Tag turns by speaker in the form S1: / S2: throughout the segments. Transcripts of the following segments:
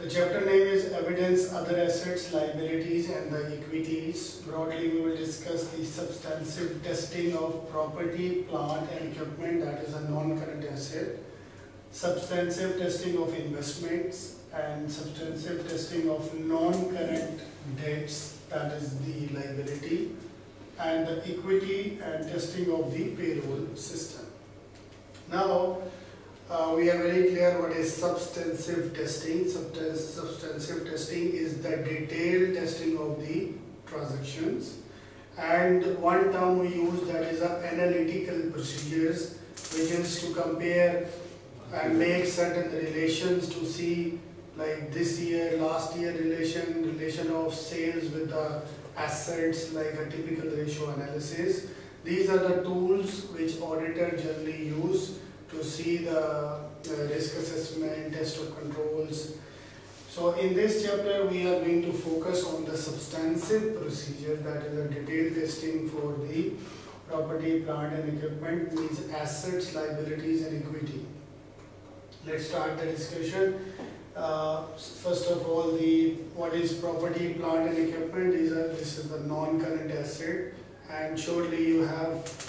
S1: The chapter name is Evidence, Other Assets, Liabilities and the Equities. Broadly, we will discuss the substantive testing of property, plant and equipment, that is a non-current asset, substantive testing of investments and substantive testing of non-current debts, that is the liability, and the equity and testing of the payroll system. Now, we are very clear what is substantive testing. Substantive testing is the detailed testing of the transactions, and one term we use, that is analytical procedures, which is to compare and make certain relations to see, like this year, last year relation of sales with the assets, like a typical ratio analysis. These are the tools which auditor generally use to see the risk assessment, test of controls. So in this chapter we are going to focus on the substantive procedure, that is a detailed testing for the property, plant and equipment, means assets, liabilities and equity. Let's start the discussion. First of all, what is property, plant and equipment? This is the non-current asset, and surely you have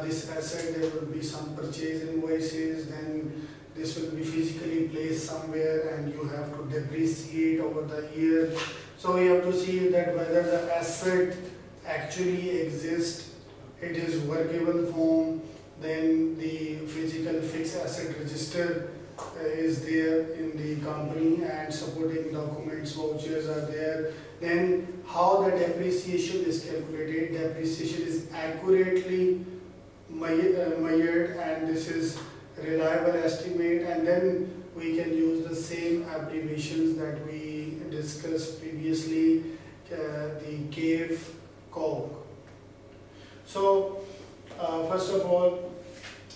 S1: this asset. There will be some purchase invoices, then this will be physically placed somewhere and you have to depreciate over the year. So you have to see that whether the asset actually exists, it is workable form, then the physical fixed asset register is there in the company and supporting documents, vouchers are there. Then how the depreciation is calculated. Depreciation is accurately measured and this is reliable estimate, and then we can use the same abbreviations that we discussed previously, the CAVE, COG. So first of all,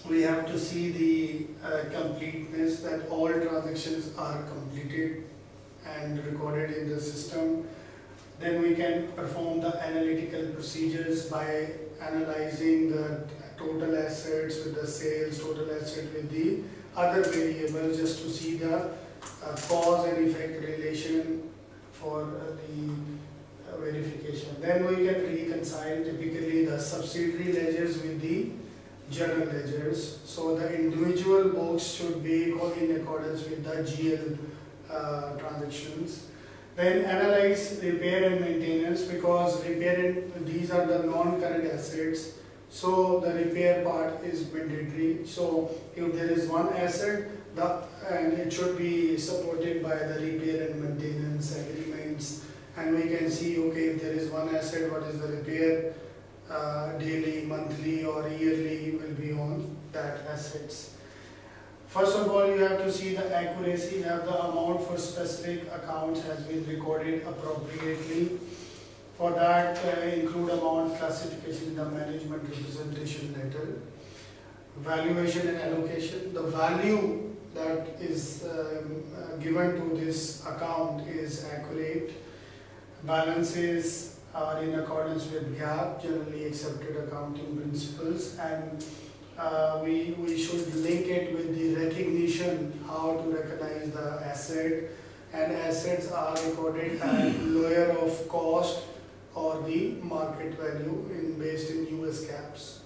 S1: we have to see the completeness, that all transactions are completed and recorded in the system. Then we can perform the analytical procedures by analyzing the total assets with the sales, total asset with the other variables, just to see the cause and effect relation for the verification. Then we can reconcile typically the subsidiary ledgers with the general ledgers. So the individual books should be in accordance with the GL transactions. Then analyze repair and maintenance, because these are the non-current assets. So the repair part is mandatory. So if there is one asset, and it should be supported by the repair and maintenance agreements, and we can see, okay, if there is one asset, what is the repair daily, monthly or yearly will be on that assets. First of all, you have to see the accuracy, have the amount for specific accounts has been recorded appropriately. For that, include amount classification in the management representation letter. Valuation and allocation. The value that is given to this account is accurate. Balances are in accordance with GAAP, generally accepted accounting principles, and we should link it with the recognition, how to recognize the asset, and assets are recorded at lower of cost or the market value based in US GAAPs.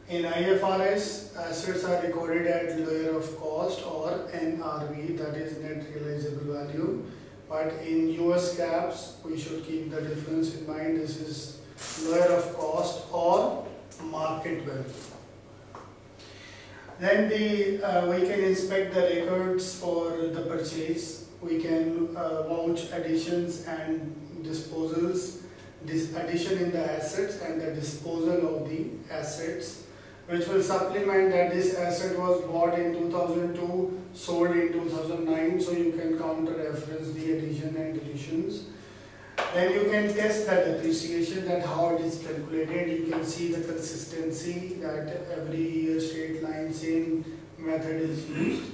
S1: In IFRS, assets are recorded at lower of cost or NRV, that is net realizable value. But in US GAAPs, we should keep the difference in mind. This is lower of cost or market value. Then we can inspect the records for the purchase. We can vouch additions and disposals, this addition in the assets and the disposal of the assets, which will supplement that this asset was bought in 2002, sold in 2009, so you can counter-reference the addition and deletions. Then you can test the depreciation, that how it is calculated. You can see the consistency, that every year straight line, same method is used.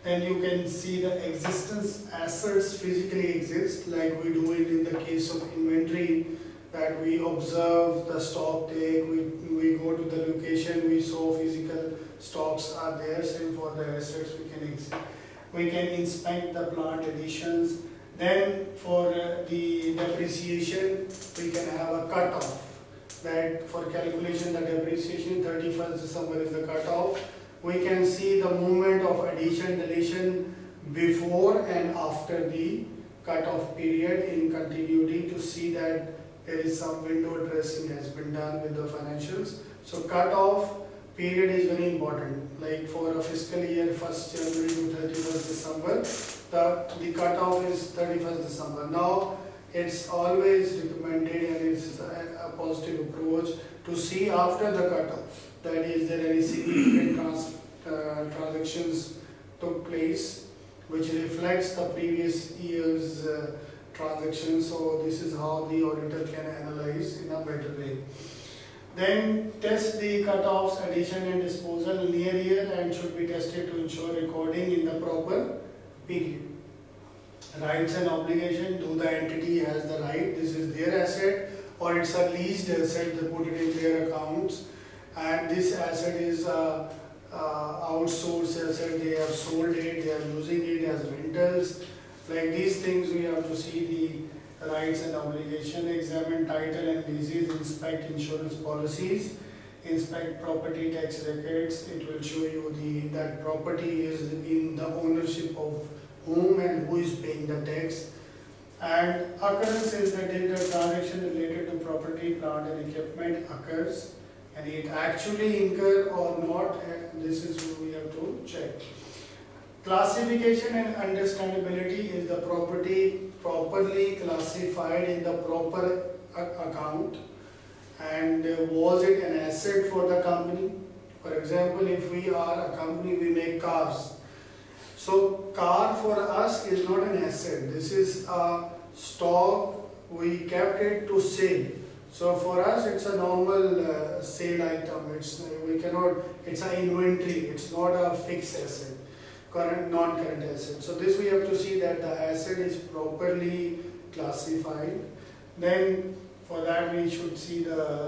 S1: Then you can see the existence, assets physically exist, like we do it in the case of inventory, that we observe the stock take, we go to the location, we saw physical stocks are there. Same for the assets, we can we can inspect the plant additions. Then for the depreciation, we can have a cutoff. That for calculation, the depreciation 31st December is the cutoff. We can see the movement of addition, deletion before and after the cutoff period in continuity to see that there is some window dressing has been done with the financials. So cutoff period is very important. Like for a fiscal year 1st January to 31st December, the cutoff is 31st December. Now it's always recommended and it's a positive approach to see after the cutoff, that is there any significant transactions took place which reflects the previous year's transactions. So this is how the auditor can analyze in a better way. Then test the cutoffs, addition and disposal near year and should be tested to ensure recording in the proper period. Rights and obligation, do the entity has the right, this is their asset or it's a leased asset, they put it in their accounts, and this asset is outsourced asset, they have sold it, they are using it as rentals. Like these things we have to see the rights and obligation, examine title and leases, inspect insurance policies, inspect property tax records. It will show you that property is in the ownership of whom and who is paying the tax. And occurrence is that if the transaction related to property, plant and equipment occurs and it actually incur or not, and this is what we have to check. Classification and understandability, is the property properly classified in the proper account and was it an asset for the company? For example, if we are a company, we make cars. So car for us is not an asset. This is a stock, we kept it to sell. So for us it's a normal sale item. It's an inventory, it's not a fixed asset, current, non-current asset. So this we have to see that the asset is properly classified. Then for that we should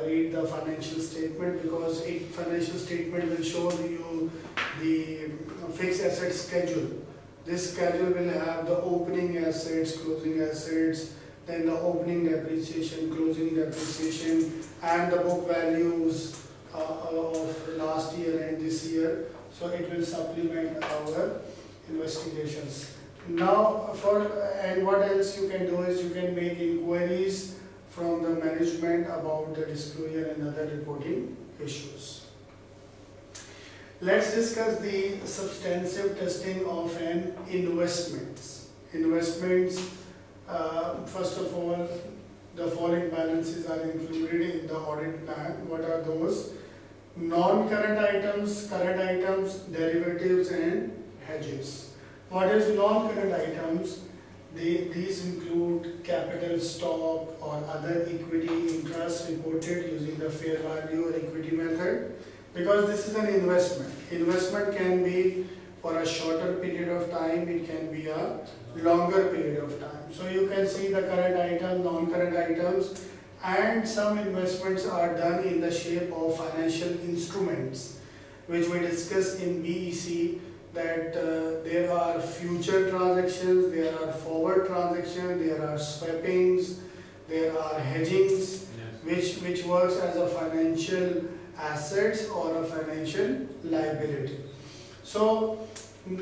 S1: read the financial statement, because financial statement will show you the fixed asset schedule. This schedule will have the opening assets, closing assets, then the opening depreciation, closing depreciation, and the book values of last year and this year. So it will supplement our investigations. Now, and what else you can do is you can make inquiries from the management about the disclosure and other reporting issues. Let's discuss the substantive testing of an investments. First of all, the following balances are included in the audit plan. What are those? Non-current items, current items, derivatives and hedges. What is non-current items? These include capital stock or other equity interest reported using the fair value or equity method, because this is an investment. Investment can be for a shorter period of time, it can be a longer period of time. So you can see the current item, non-current items, and some investments are done in the shape of financial instruments, which we discussed in BEC, that there are future transactions, there are forward transactions, there are swappings, there are hedgings, yes, which works as a financial assets or a financial liability. So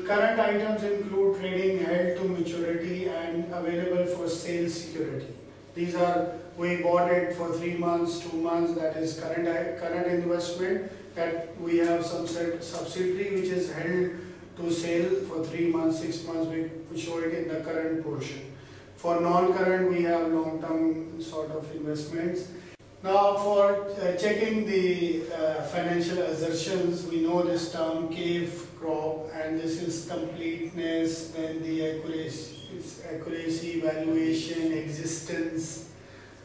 S1: current items include trading held to maturity and available for sale security. These are, we bought it for 3 months, 2 months, that is current investment. That we have some subsidiary which is held to sale for 3 months, 6 months, we show it in the current portion. For non-current, we have long-term sort of investments. Now for checking the financial assertions, we know this term CAVE crop, and this is completeness, then the accuracy, valuation, existence.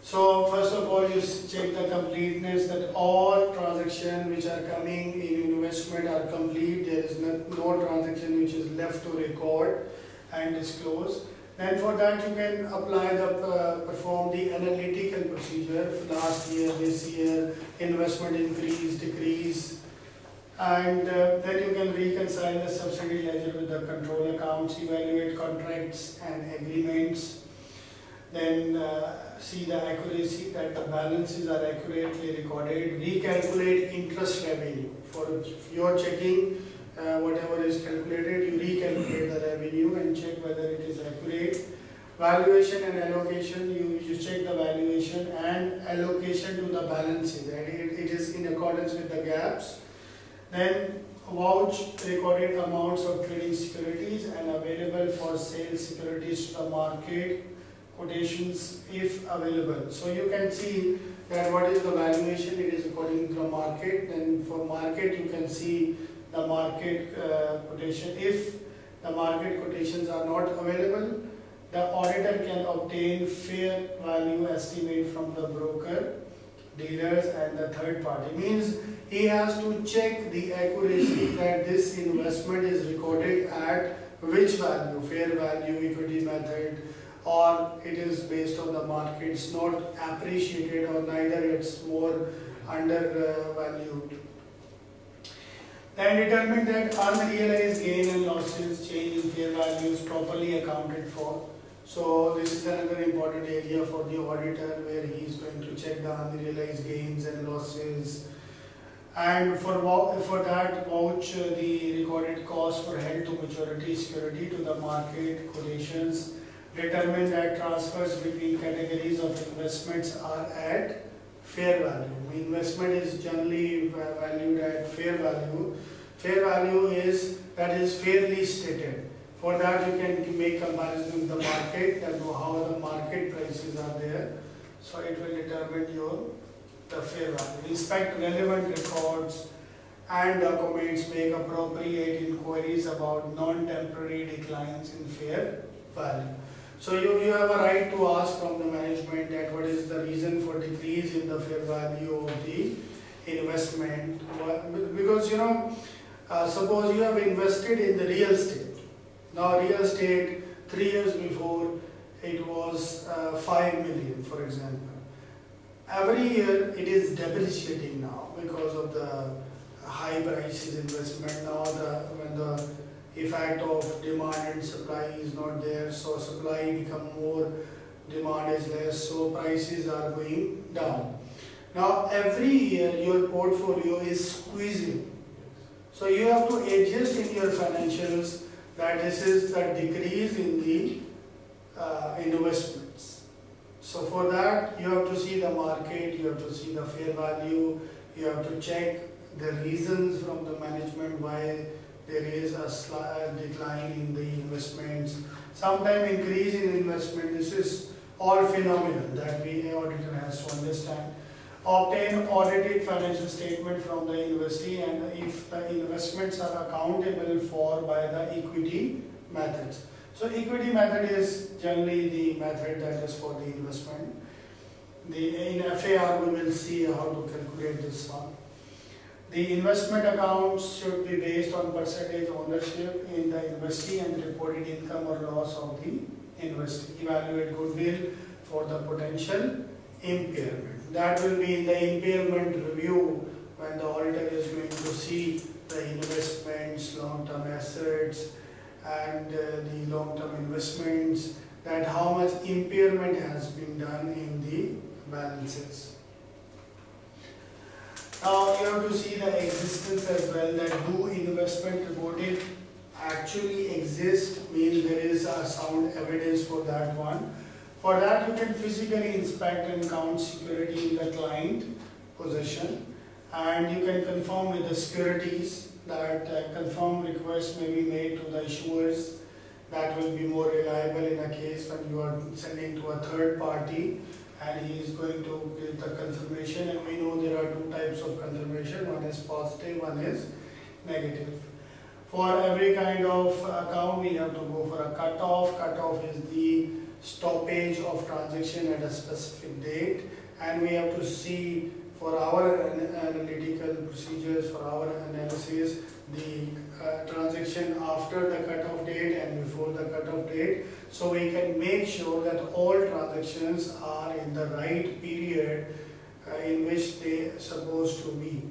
S1: So first of all, you check the completeness, that all transactions which are coming in investment are complete. There is no transaction which is left to record and disclose. Then for that you can apply perform the analytical procedure. Last year, this year, investment increase, decrease, And then you can reconcile the subsidiary ledger with the control accounts, evaluate contracts and agreements, then see the accuracy that the balances are accurately recorded, recalculate interest revenue. For your checking, whatever is calculated, you recalculate the revenue and check whether it is accurate. Valuation and allocation, you check the valuation and allocation to the balances, and it is in accordance with the gaps. Then vouch recorded amounts of trading securities and available for sale securities to the market, quotations if available. So you can see that what is the valuation, it is according to the market. Then for market you can see the market quotation. If the market quotations are not available, the auditor can obtain fair value estimate from the broker, dealers and the third party. Means he has to check the accuracy that this investment is recorded at which value, fair value, equity method, or it is based on the market. It's not appreciated or neither it's more undervalued. Then determine that unrealized gain and losses, change in fair value is properly accounted for. So this is another important area for the auditor where he is going to check the unrealized gains and losses. And for that, vouch the recorded cost for held to maturity security to the market quotations. Determine that transfers between categories of investments are at fair value. Investment is generally valued at fair value. Fair value is that is fairly stated. For that you can make comparison with the market and know how the market prices are there. So it will determine the fair value. Inspect relevant records and documents, make appropriate inquiries about non-temporary declines in fair value. So you have a right to ask from the management that what is the reason for decrease in the fair value of the investment. Because suppose you have invested in the real estate. Now real estate 3 years before it was 5 million, for example. Every year it is depreciating now because of the high prices investment. Now when the effect of demand and supply is not there, so supply become more, demand is less, so prices are going down. Now every year your portfolio is squeezing. So you have to adjust in your financials that this is the decrease in the investments. So for that you have to see the market, you have to see the fair value, you have to check the reasons from the management why there is a slight decline in the investments. Sometimes increase in investment, this is all phenomenon that the auditor has to understand. Obtain audited financial statement from the investee and if the investments are accountable for by the equity methods. So equity method is generally the method that is for the investment. In FAR we will see how to calculate this one. The investment accounts should be based on percentage ownership in the investee and reported income or loss of the investee. Evaluate goodwill for the potential impairment. That will be in the impairment review when the auditor is going to see the investments, long-term assets and the long-term investments, that how much impairment has been done in the balances. Now you have to see the existence as well, that do investment reported actually exist, means there is a sound evidence for that one. For that you can physically inspect and count security in the client possession, and you can confirm with the securities that confirm requests may be made to the issuers. That will be more reliable in a case when you are sending to a third party and he is going to give the confirmation, and we know there are two types of confirmation, one is positive, one is negative. For every kind of account we have to go for a cutoff. Cutoff is the stoppage of transaction at a specific date, and we have to see for our analytical procedures, for our analysis, the transaction after the cutoff date and before the cutoff date, so we can make sure that all transactions are in the right period in which they are supposed to be.